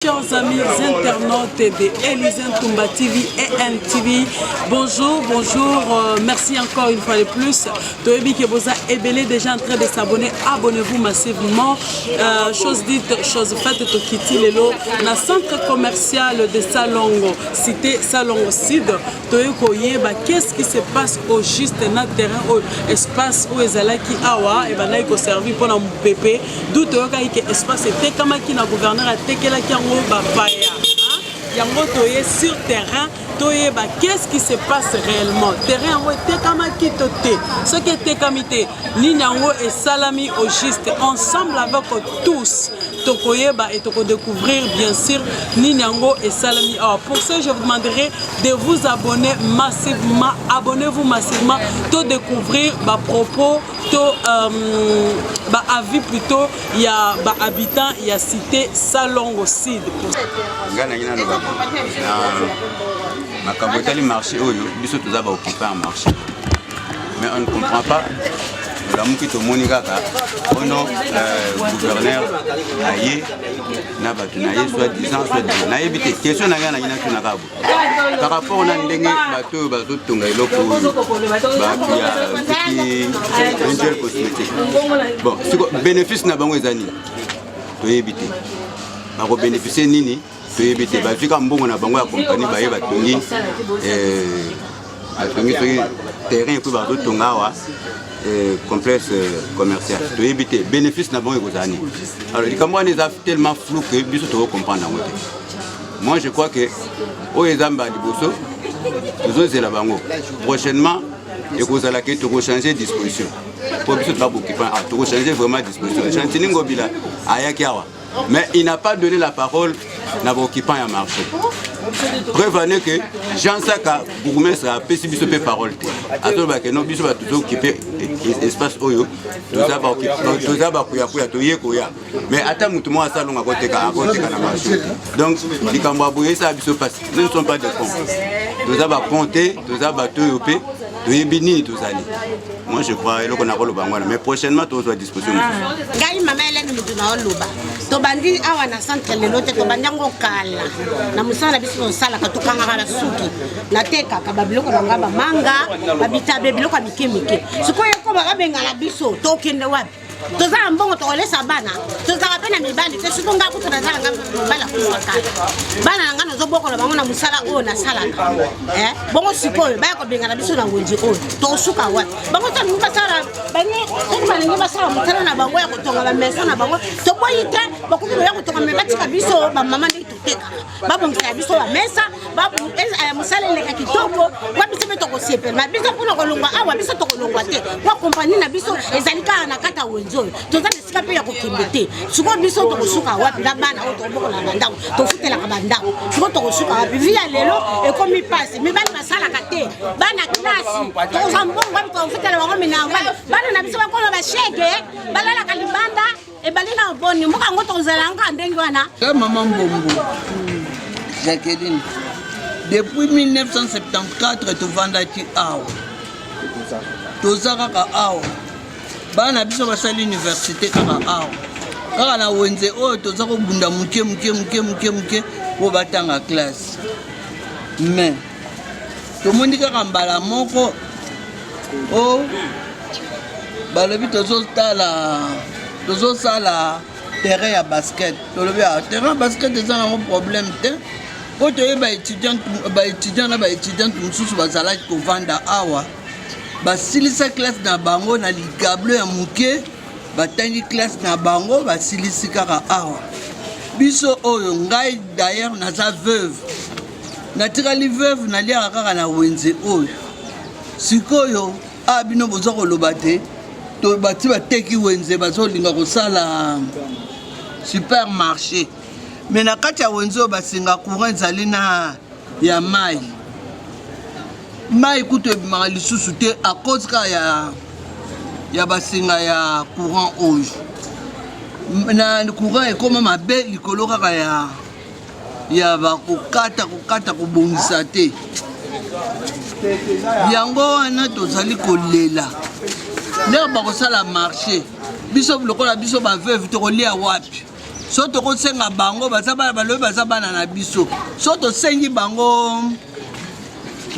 Chers amis internautes de Elisen Toumba TV et NTV, bonjour, merci encore une fois de plus. Toyebi Keboza Ebele déjà en train de s'abonner, abonnez-vous massivement. Chose dite, chose faite, Tokiti Lelo, na centre commercial de Salongo, cité Salongo Sud. Toyeko Yeba, qu'est-ce qui se passe au juste na terrain, au espace où Ezalaki Awa, et Banaïko servi pour mon pépé, d'où Toyoka Ike espace était comme qui na gouverneur à Tekelaki Bapaya. Yango toye sur terrain, toye ba qu'est-ce qui se passe réellement? Terrain où était comme qui toté. Ce qui était kamité, ni yango et salami au juste ensemble avec tous. Tokoyeba et toko découvrir bien sûr ni yango et salami. Alors pour ça je vous demanderai de vous abonner massivement, abonnez-vous massivement, to découvrir ba propos, to ba avis plutôt, il y a ba habitants, il y a cité Salongo Sud. Ma cabotali marché oyo biso toza ba occuper un marché mais on ne comprend pas la mukito monikaka ono gouverneur aye na batu na ye soit disant soit na yebite question na ngana ngina tuna kabo par rapport na ndenge bato bazo tonga eloko ba ya angel cosmétique bon siko bénéfice na bango ezani to yebite ba ko bénéficier nini toyebite bafika mbongo na bango ya compagnie baye batongi batongi terrain po bazotonga awa complexe commercial toyebite bénéfice na bango ekozani. Alors likambo wana eza tellement flou que biso tokocomprendre yango te. Moi je crois que oyo ezamba liboso tozozela bango prochainement ekozalaki tokochanger disposition po biso tobabokipa tokochanger vraiment disposition chantini ngobila ayaki awa. Mais il n'a pas donné la parole à l'occupant à marché. Preuve est que Jean Saka, bourgmestre, a pécibié cette parole. À tout le monde, nous avons occupé l'espace Oyo, nous avons occupé, mais attends, tout le monde a ça, on a côté marché. Donc, les Cambaboués, ça a pu se passer. Nous ne sommes pas des cons. Nous avons compté, nous avons battu, moi je crois qu'on a le bangwana mais prochainement tout soit à disposition. Ngai mama Hélène mutuna oloba. To bandi awa na centre lelote to bandango kala. Na musala biso sala ka to kanga la suki. Na teka ka babiloko na ngaba manga, babita bebiloko mikemike. Sikoyo ko ba benga la biso to kende wapi? Toza mbongo to olesa bana. Toza kapena mibandi te sutunga kutu na zanga bala kuwakala. Bana ngano zo boko na bango na musala o na sala. Bongo sikoyo ba ko benga la biso na wenji o. To suka wapi? Bango to nimba sala banye to balingi basala mutala na bango ya kotonga ba mesa na bango. To boyite bakubi ya kotonga mebati ka biso ba mama ndi toteka. Ba bongisa biso ba mesa, ba musala le ka kitoko, kwa biso beto ko siepe. Ma biso kuna ko longwa awa biso to ko longwa te. Kwa kompani na biso ezalika na kata wenji. Toza nesika pe ya kokembete siko biso tokosuka wapi na bana oyo tokobokola na ndako tofutelaka bandako siko tokosuka wapi via lelo ekomi pasi mibali basalaka te bana klasi tokoza mbongo wapi tofutela bango minamba bana na biso bakolo bashege balalaka libanda ebali na boni mboka yango tokozalanga ndenge wana mama mbombo Jacqueline depuis 1974 tovandaki awa tozalaka awa bana biso basali université kaka awa kaka na wenze oyo toza kobunda muke po batanga classe mais tomoni kaka mbala moko o balobi tozosala terrain ya basket tolobi terrain ya basket eza nango problème te po toye baétudiant na baétudiante mosusu bazalaki kovanda awa basilisa classe na bango na ligablo ya muke batangi classe na bango basilisi kaka awa biso oyo ngai d'ailleurs naza veuve natikali veuve naliaka kaka na wenze oyo sikoyo bino boza koloba te to bati bateki wenze bazolinga kosala supermarché mais na kati ya wenze oyo basinga courant ezali na ya mai kutu ebimaka lisusu te à cause ka ya basinga ya courant oyo na courant ekoma mabe likolo kaka ya bakokata kobongisa te yango wana tozali kolela ndenge bakosala marché biso lokola biso baveuve tokolia wapi so tokosenga bango baza bana balobi baza bana na biso so tosengi bango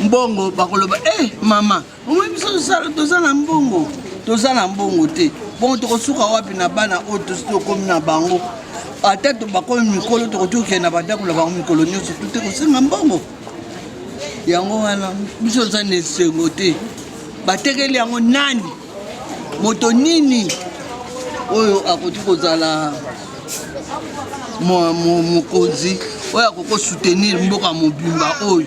mbongo bakoloba mama omoi biso toza na mbongo te bongo tokosuka wapi na bana oyo tosi tokomi na bango ata bakomi mikolo tokokende na bandako na bango mikolo nyonso tute kosenga mbongo yango wana biso toza na esengo te batekeli yango nani moto nini oyo akoti kozala mokonzi oyo akoko soutenir mboka mobimba oyo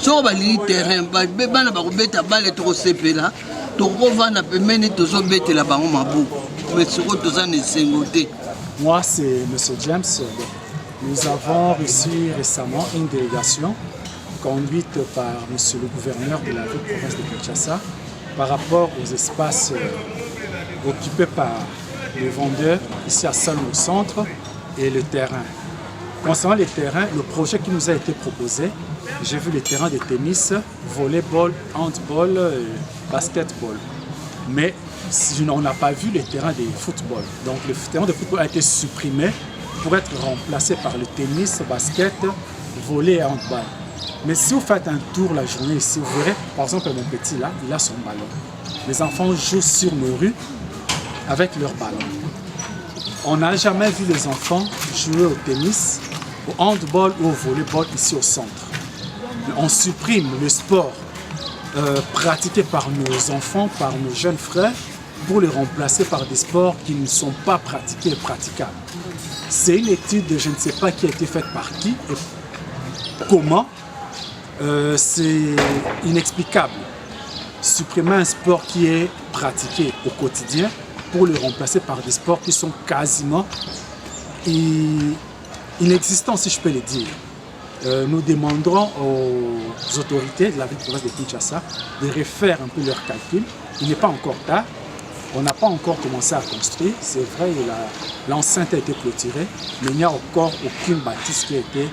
soko balingi terrain bana bakobeta bale tokosepela tokovanda pembeni tozobetela bango maboko mais soko toza na esengo te. Moi c'est M. James. Nous avons reçu récemment une délégation conduite par M. le gouverneur de la province de Kinshasa par rapport aux espaces occupés par les vendeurs ici à Salon au centre et le terrain. Concernant les terrains, le projet qui nous a été proposé, j'ai vu les terrains de tennis, volleyball, handball, basketball. Mais on n'a pas vu les terrains de football. Donc le terrain de football a été supprimé pour être remplacé par le tennis, basket, volley et handball. Mais si vous faites un tour la journée ici, vous verrez, par exemple mon petit là, il a son ballon. Les enfants jouent sur nos rues avec leur ballon. On n'a jamais vu les enfants jouer au tennis, au handball ou au volleyball ici au centre. On supprime le sport pratiqué par nos enfants, par nos jeunes frères, pour les remplacer par des sports qui ne sont pas pratiqués et praticables. C'est une étude, je ne sais pas qui a été faite par qui et comment. C'est inexplicable. Supprimer un sport qui est pratiqué au quotidien pour le remplacer par des sports qui sont quasiment inexistants, si je peux le dire. Nous demanderons aux autorités de la ville de province de Kinshasa de refaire un peu leurs calculs. Il n'est pas encore tard. On n'a pas encore commencé à construire. C'est vrai, l'enceinte a été clôturée, mais il n'y a encore aucune bâtisse qui a été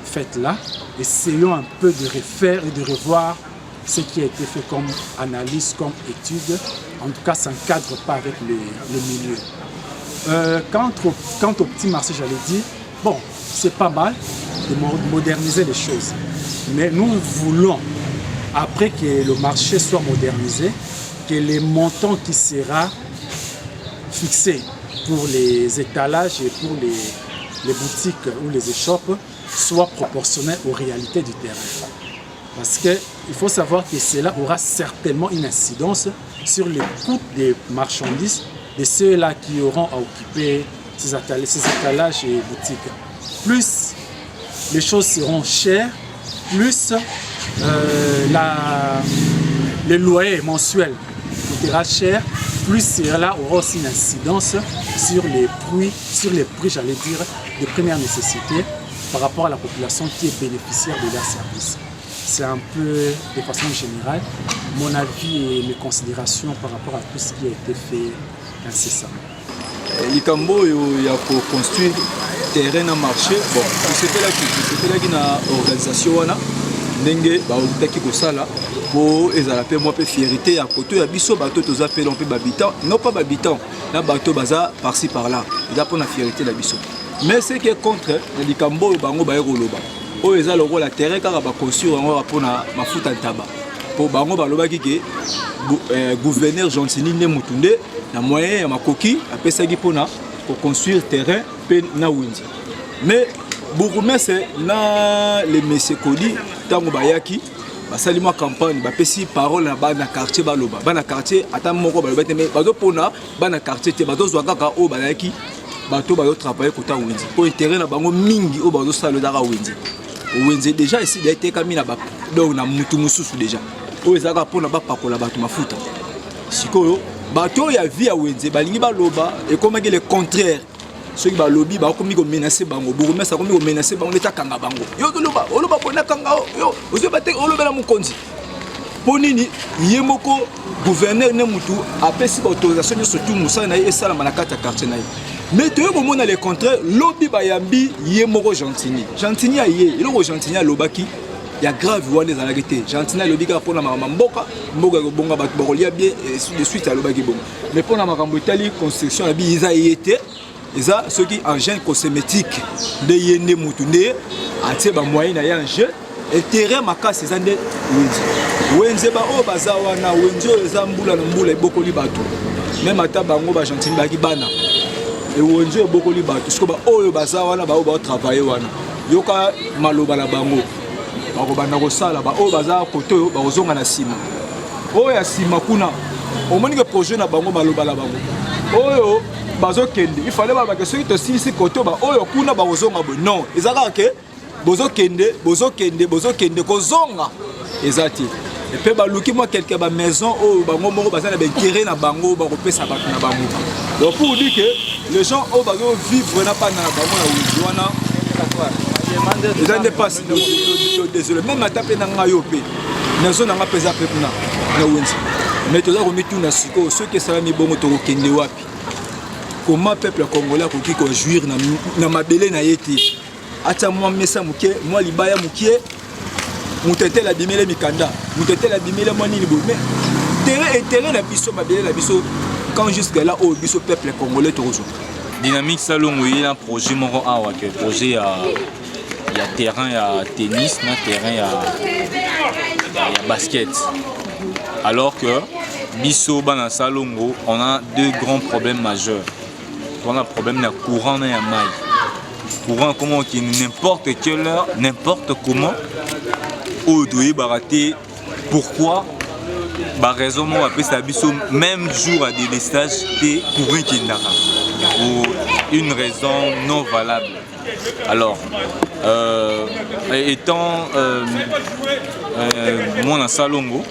faite là. Essayons un peu de refaire et de revoir ce qui a été fait comme analyse, comme étude. En tout cas, ça ne cadre pas avec le milieu. Quant au petit marché, j'allais dire, bon, c'est pas mal de moderniser les choses. Mais nous voulons, après que le marché soit modernisé, que les montants qui sera fixés pour les étalages et pour les boutiques ou les échoppes soient proportionnels aux réalités du terrain. Parce qu'il faut savoir que cela aura certainement une incidence sur les coûts des marchandises de ceux-là qui auront à occuper ces étalages et boutiques. Plus les choses seront chères, plus le loyer mensuel coûtera cher, plus cela aura aussi une incidence sur les prix, j'allais dire, de première nécessité par rapport à la population qui est bénéficiaire de leurs services. C'est un peu, de façon générale, mon avis et mes considérations par rapport à tout ce qui a été fait incessamment. Likambo ya construire terrain na marché bon sepelaki na organisation wana ndenge bautaki kosala po ezala pe moi pe fierté ya koto ya biso bato toza pe lompe babitant non pas babitant na bato baza par-ci par-là eza pour na fierté la biso mais ce qui est contre likambo bango ba ekoloba o eza loko la terrain kaka ba construire ngo pour na mafuta ntaba po bango balobaki ke gouverneur Gentini ne mutunde na moyen ya makoki apesaki pona pour construire terrain pe na windi mais bourgmestre na les messieurs Kodi tango bayaki basali moi campagne bapesi parole na bana quartier baloba bana quartier ata moko baloba te mais bazo pona bana quartier te bazo zwa kaka o bayaki bato bazo travailler kota windi po intérêt na bango mingi o bazo sala dara windi déjà ici il a été kamina ba donc na mutu mususu déjà o ezaka pona ba pakola bato mafuta sikoyo bato ya vie ya windi balingi baloba et comme le contraire ceux qui balobi ba komi ko menacer bango bourgmestre komi ko menacer bango leta kanga bango yo toloba oloba pona kanga yo ozo bate olobela mukonzi ponini yemoko gouverneur ne mutu apesi ba autorisation surtout musana na esala manakata quartier na mais tu veux mona le contraire lobby bayambi yemoko Gentini aye iloko Gentini lobaki ya grave wana za lagité Gentini lobika pona mboka ko bonga ba kolia bien et de suite alobaki bonga mais pona makambo itali construction ya bi iza yete eza soki engin cosmétique nde ye nde motu nde atie bamoyen na ye en jeu terrain makasi eza nde wenze baoyo baza wana wenze oyo eza mbula na mbula ebokoli bato meme ata bango bagentili baki bana ewenze oyo ebokoli bato siko baoyo baza wana baoyo baotravaille wana yoka maloba na bango bakobanda kosala baoyo baza kote oyo bakozonga na nsima oyo ya nsima kuna omonike projet na bango maloba na bango oyo bazokende ifale babake soki tosilisi kote baoyo kuna bakozonga boye non eza kaka ke bozokende kozonga eza te epe baluki mwa quelque bamaison oyo bango moko baza na baintérêt na bango bakopesa bato na bango donc pour dire que les gens oyo bazovivre na bana na bango na wenzi wana eza nde mpasi désolé même ata mpe na ngai yo mpe nazo na nga mpe eza mpe kuna na wenzi mais toza komituna sikoyo soki esalami bongo tokokende wapi comment peuple congolais akoki kojuire na mabele na ye te atia mwa mesa moke mwa libaya mokie mutetela bimele mikanda mutetela bimele mwa nini boye mais terrain na biso mabele na biso quand jusque là au biso peuple congolais tozo Dynamique Salongo il y a un projet moko awa que projet ya terrain ya tennis na terrain ya basket alors que biso bana Salongo on a deux grands problèmes majeurs. On a un problème de courant et de maille. Courant comment qui n'importe quelle heure, n'importe comment, au doyer baraté. Pourquoi? Bah raison moi après ça biso même jour à délestage et courant qui n'a pour une raison non valable. Alors étant moi dans Salongo.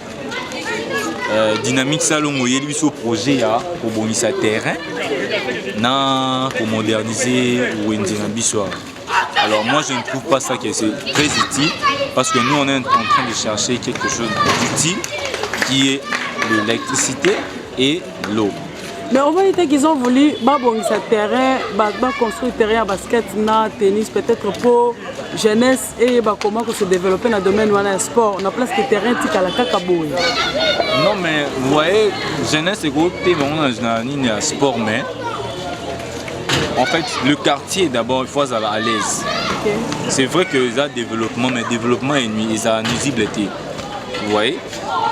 Dynamique Salongo, il y a eu projet pour bonir terrain, pour moderniser ou alors moi je ne trouve pas ça que c'est très utile parce que nous on est en train de chercher quelque chose d'utile qui est l'électricité et l'eau. Mais on va dire qu'ils ont voulu terrain, construire terrain à basket, na tennis, peut-être pour jeunesse et comment se développer dans le domaine du sport. On a place de terrain à la Kakaboui. Non mais vous voyez, jeunesse et gros, on a un sport, mais en fait le quartier d'abord il faut être à l'aise. Okay. C'est vrai que y a développement, mais développement est nuisible, il y a nuisibilité. Vous voyez,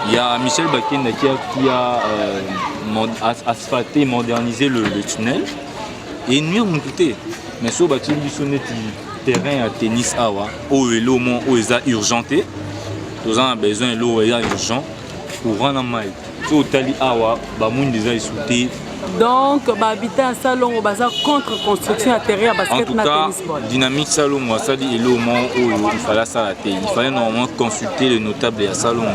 il y a Michel Bakenda qui a asphalté, modernisé le tunnel et nuit mon côté. Mais sur le terrain à tennis awa, où l'eau est urgenté, nous avons besoin de l'eau urgent pour rendre en maille. Sur Tali awa, bamoun déjà sauté. Donc, habitant à Salon, on va contre construction à terrain à basket. En tout cas, Dynamique Salon, ça dit l'eau il fallait ça la terre. Il fallait normalement consulter le notable à Salon.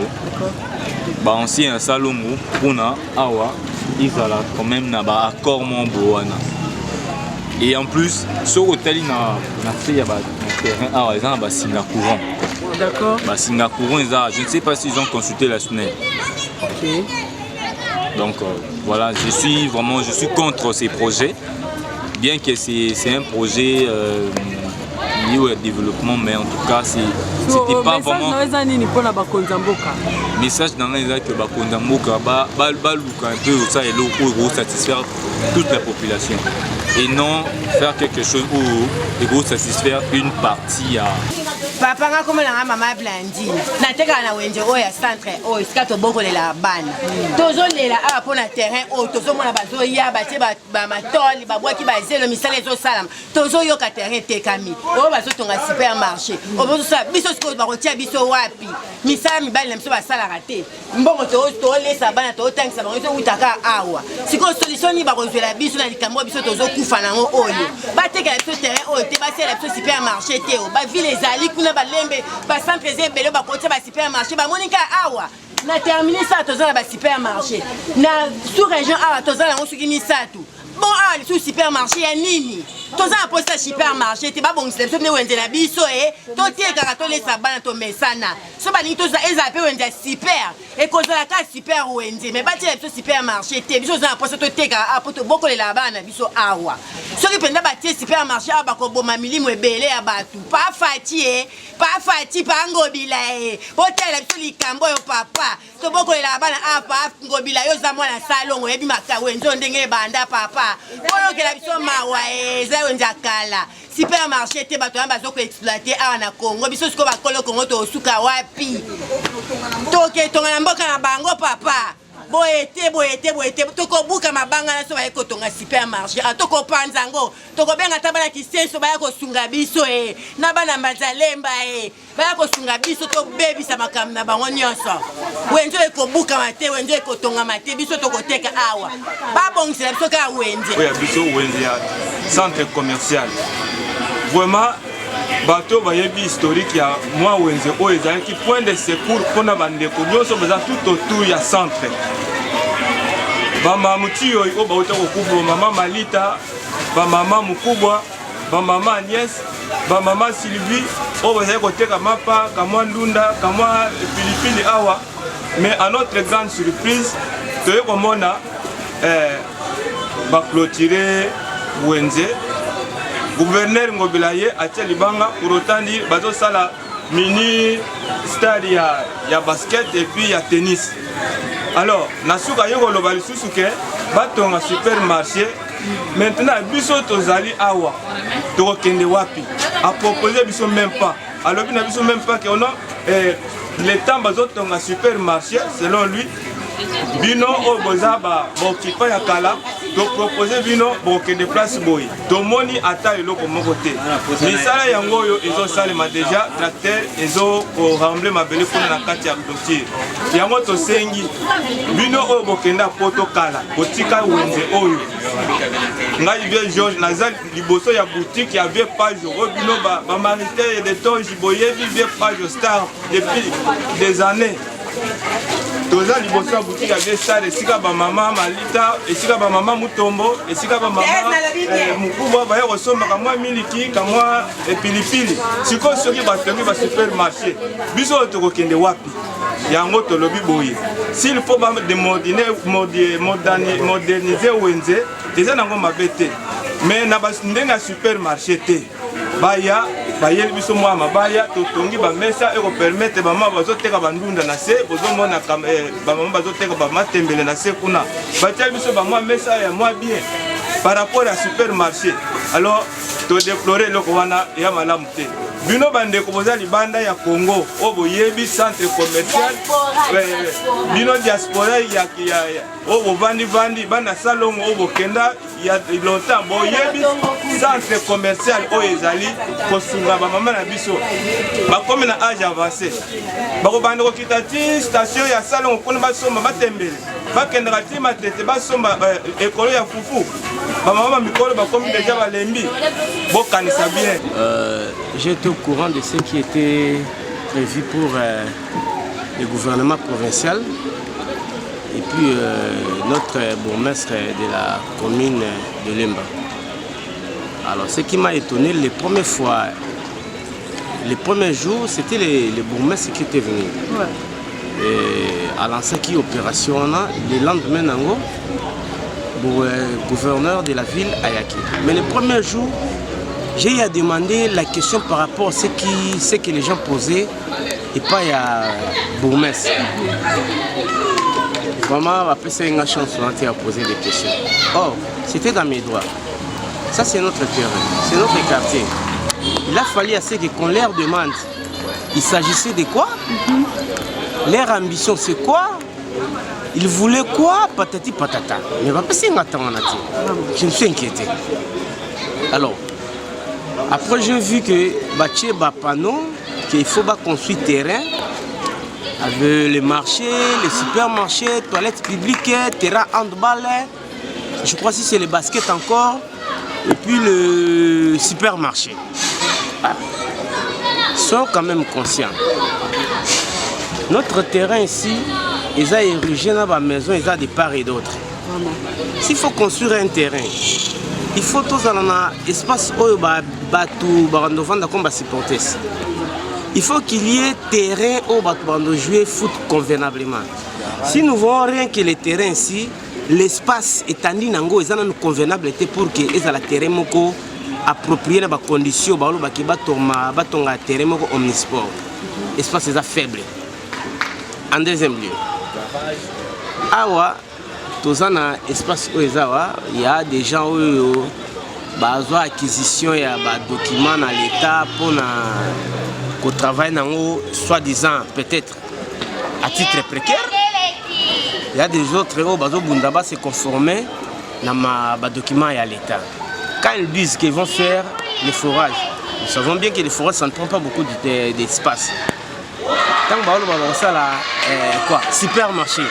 Bah ancien à Salon pour na awa, ils ont quand même na ba accord mon boana. Et en plus, sur Tali na fait ya ba terrain awa, ils ont ba singa courant. D'accord. Bah singa courant je ne sais pas s'ils ont consulté la SNEL. OK. Donc voilà, je suis contre ces projets, bien que c'est un projet lié au développement, mais en tout cas, c'était pas vraiment... Message dans les que Bakondamboka un peu ça et l'eau pour satisfaire toute la population et non faire quelque chose pour satisfaire une partie à... Papa nga comme la maman Blandine na teka na wenje o ya centre o iskato boko le la bana tozo lela a pour na terrain o tozo mona bazo ya batie ba matoli ba bwa ki ba zelo misale zo salam tozo yo ka terrain tekami o bazo tonga supermarché o bozo sa biso sko ba rotia biso wapi misala mi bali na biso ba sala raté mbongo to lesa bana to tangisa ba zo utaka awa siko solution ni ba kozela biso na likambo biso tozo kufa nango oyo ba teka biso terrain o te ba sala biso supermarché te o ba ville ezali balembe ba centre ezebele ba côté ba supermarché ba monika awa na terminer ça tozala ba supermarché na sous région awa tozala ngo suki misatu bon awa sous supermarché ya nini toza na posa supermarché te babongisa biso mpe wenze na biso totekaka tolesa bana tomesana so balingi toza ezala mpe wenze ya super ekozala kaka super wenze me batia biso supermarché te biso oza na posa totekaka apo tobokolela bana na biso awa soki mpenza batie supermarché awa bakoboma milimo ebele ya bato pafati pangobila botalela biso likambo oyo papa tobokolela bana apa ngobila yo oza mwana salongo oyebi wenze ndenge ebanda papa bolokela biso mawa eza wenze ya kala supermarché te bato wana bazokoexploite awa na Congo biso sikoyo bakolo Congo tosuka wapi toketonga na mboka na bango papa boyete tokobuka mabanga na so baye kotonga supermarché tokopanza ngo tokobenga ta bana kisenso baya kosunga biso na bana Mazalemba baya kosunga biso tobebisa makambo na bango nyonso wenze ekobuka mate wenze ekotonga mate biso tokoteka awa babongisela biso kaka wenze oya biso wenze ya centre commercial vraiment bato bayebi historique ya mwa wenze oyo ezalaki point de secours mpona bandeko nyonso baza tout autour ya centre bamama muti oyo bauta kokufa bamama Malita bamama Mukubwa bamama Agnès bamama Sylvie oyo bazali koteka mapa kamwa ndunda kamwa pilipili awa mais à notre grande surprise toye komona baclôturer wenze gouverneur Ngobila ye atia libanga pour autant dire bazosala mini stade ya basket et puis ya tennis. Alors nasuka yoko loba lisusu ke batonga supermarché maintenant biso tozali awa tokende wapi a proposer biso même pas alors bina biso même pas que on a les temps bazotonga supermarché selon lui bino o bozaba bokipa ya kala to proposer bino bokende place boy tomoni ata eloko moko te misala yango oyo ezosalema déjà tracteur ezo rembler mabele kuna na kati ya clôture yango tosengi bino oyo bokenda poto kala botika wenze oyo ngai vie George nazali liboso ya boutique ya vie page oyo bino ba marité de tonji boyebi vie page star depuis des années toza liboso ya boutique ya Star esika ba mama Malita esika ba mama Mutombo esika ba mama Mukubwa baye kosomba kamwa miliki kamwa pilipili siko soki batongi ba supermarché biso tokokende wapi yango tolobi boye s'il faut ba moderniser wenze eza nango mabe te mais na ba ndenge ya supermarché te baya bayeli biso mwa mabaya totongi bamesa ekopermettre bamama bazoteka bandunda na se bozomona bamama bazoteka bamatembele na se kuna batiali biso bamwa mesa ya mwa bien par rapport à supermarché alors todéplore eloko wana ya malamu te bino bandeko boza libanda ya Congo oyo boyebi centre commercial bino diaspora oyo bovandivandi bana salongo oyo bokenda ya longtemps boyebi centre commercial oyo ezali kosunga bamama na biso bakomi na age avancé bakobanda kokita ti station ya salongo mpona basomba batembele bakendaka ti matete basomba ekolo ya fufu bamama mikolo bakomi deja balembi bokanisa bien. J'étais au courant de ce qui était prévu pour le gouvernement provincial et puis notre bourgmestre de la commune de Lemba. Alors ce qui m'a étonné les premières fois, les premiers jours, c'était les bourgmestres qui étaient venus. Ouais. Et à l'ancien qui opération, le lendemain, pour gouverneur de la ville Ayaki. Mais les premiers jours, j'ai eu à demander la question par rapport à ce que les gens posaient et pas à bourgmestre. Vraiment, après ça, une chance à poser des questions. Or, c'était dans mes droits. Ça, c'est notre terrain, c'est notre quartier. Il a fallu à ce qu'on leur demande. Il s'agissait de quoi? Leur ambition, c'est quoi? Ils voulaient quoi? Patati patata. Mais je me suis inquiété. Alors, après, j'ai vu que Baché Bapano, qu'il faut construire terrain avec les marchés, les supermarchés, toilettes publiques, terrain handball. Je crois que c'est le basket encore. Et puis le supermarché. Ils sont quand même conscients. Notre terrain ici, ils ont érigé dans ma maison, ils ont des parts et d'autres. S'il faut construire un terrain, il faut tous un espace où batou barandovanda comme supporters. Il faut qu'il y ait terrain où batou jouer foot convenablement. Si nous voyons rien que le terrain ici, l'espace étendu nango est convenable pour que les terrain moko approprié na ba conditions balo ba ki batonga terrain moko omnisport. Espace est faible. En deuxième lieu, awa tozana espace oezawa, il y a des gens où besoin acquisition ya ba documents dans l'état pour qu'on travaille nango soi-disant peut-être à titre précaire. Il y a des autres qui ont se conformer à les documents à l'État. Quand ils disent qu'ils vont faire les forages, nous savons bien que les forages ne prennent pas beaucoup d'espace. Tant que quoi, supermarché,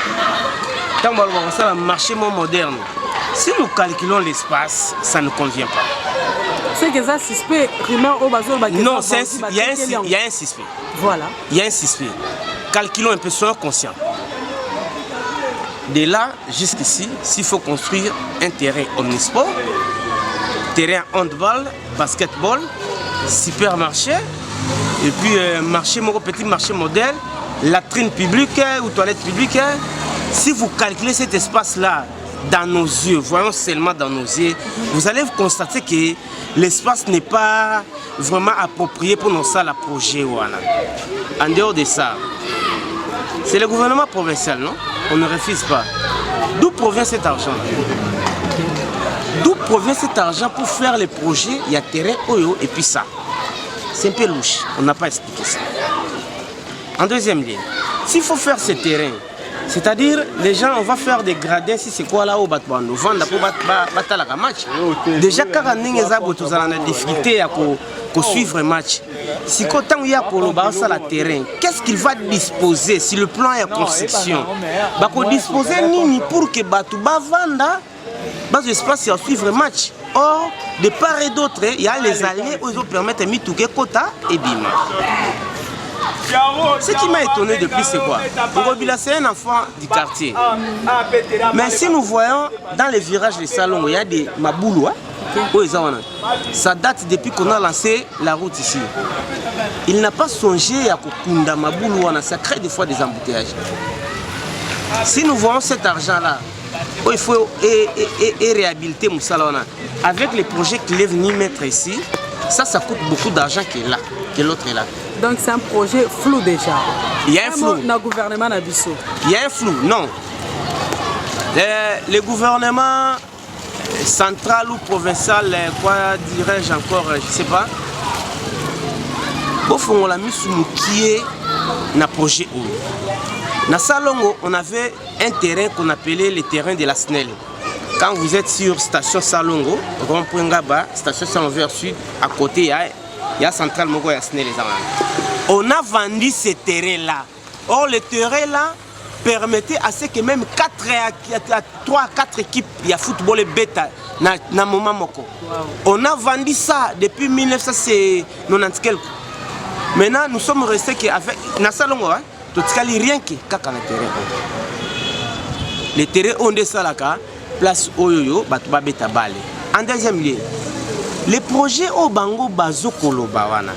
tant que le marché moderne, si nous calculons l'espace, ça ne convient pas. C'est que ça suspect, rumeur au bateau. Non, il y a un suspect. Voilà. Il y a un suspect. Calculons un peu, soyons conscients. De là jusqu'ici, s'il faut construire un terrain omnisport, terrain handball, basketball, supermarché, et puis marché, petit marché modèle, latrine publique ou toilette publique, si vous calculez cet espace-là dans nos yeux, voyons seulement dans nos yeux, vous allez constater que l'espace n'est pas vraiment approprié pour nos salles à projet. Voilà. En dehors de ça, c'est le gouvernement provincial, non? On ne refuse pas. D'où provient cet argent? D'où provient cet argent pour faire les projets? Il y a terrain, oyo, et puis ça. C'est un peu louche. On n'a pas expliqué ça. En deuxième lieu, s'il faut faire ce terrain, c'est-à-dire les gens, on va faire des gradins, si c'est quoi là où on vend pour battre la match. Déjà, quand on a des difficultés à suivre le match, si quand il y a le terrain, qu'est-ce qu'il va disposer si le plan est en construction? Il va disposer ni pour que Batouba venda bas espace à suivre le match. Or, de part et d'autre, il y a les allées où ils permettent de mettre quota et bima. Ce qui m'a étonné depuis, c'est quoi? Ngobila, c'est un enfant du quartier. Mais si nous voyons dans les virages des salons, il y a des maboulous. Ça date depuis qu'on a lancé la route ici. Il n'a pas songé à Kokunda Maboulou, ça crée des fois des embouteillages. Si nous voyons cet argent-là, il faut réhabiliter Moussalana. Avec les projets qu'il est venu mettre ici, ça coûte beaucoup d'argent qui est là, que l'autre est là. Donc c'est un projet flou déjà. Il y a un flou. Le gouvernement n'a Bissau. Il y a un flou, non. Le gouvernement central ou provincial, quoi dirais-je encore, je ne sais pas. On l'a mis sous le na projet où. Dans Salongo, on avait un terrain qu'on appelait le terrain de la SNEL. Quand vous êtes sur station Salongo, rond-point Ngaba, station Salongo vers sud, à côté, il y a Central Mogo et SNEL. On a vendu ce terrain-là. Or, le terrain-là permettait à ce que même 3 à 4 équipes, il y a football et bêta, na moment moko. On a vendu ça depuis 1990 quelque. Maintenant, nous sommes restés qu'avec Nassalongo, tout ce qui rien que kaka na terrain. Les terrains ont des salaka, place oyoyo, batuba beta bale. En deuxième lieu, les projets au Bango Bazo Kolobawana.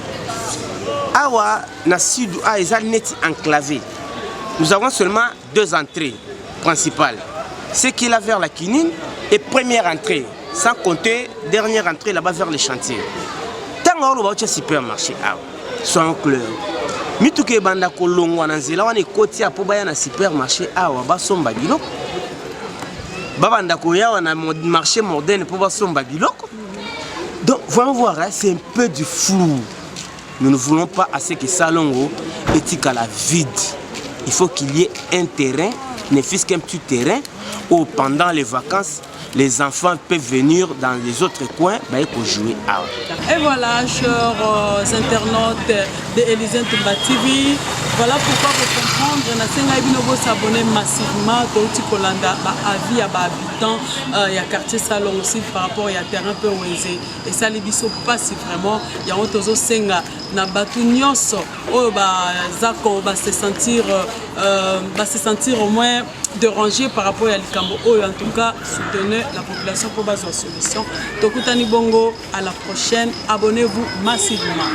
Awa na sud a net enclavé. Nous avons seulement 2 entrées principales. Ce qui est là vers la Kinine et première entrée, sans compter dernière entrée là-bas vers les chantiers. Tant que vous avez un supermarché, soyons clairs. Mituke banda kolongwa na nzela wana ekoti ya po baya na supermarché awa basomba biloko. Babanda koya na marché moderne pour basomba biloko. Donc voyons voir, c'est un peu du flou. Nous ne voulons pas assez que Salongo éthique à la vide. Il faut qu'il y ait un terrain, ne fût-ce qu'un petit terrain, où pendant les vacances, les enfants peuvent venir dans les autres coins pour jouer à. Et voilà, chers internautes de Élysée Ntumba TV, Voilà pourquoi vous comprendre, nasenga bino bo s'abonner massivement toti kolanda ba avis ya ba habitants ya quartier Salon aussi par rapport à terrain peu Wenze et ça les biso pas si vraiment ya otozo senga na batu nyonso o ba zako ba se sentir au moins dérangé par rapport à likambo o en tout cas soutenez la population pour base de solution. Tokutani bongo, à la prochaine, abonnez-vous massivement.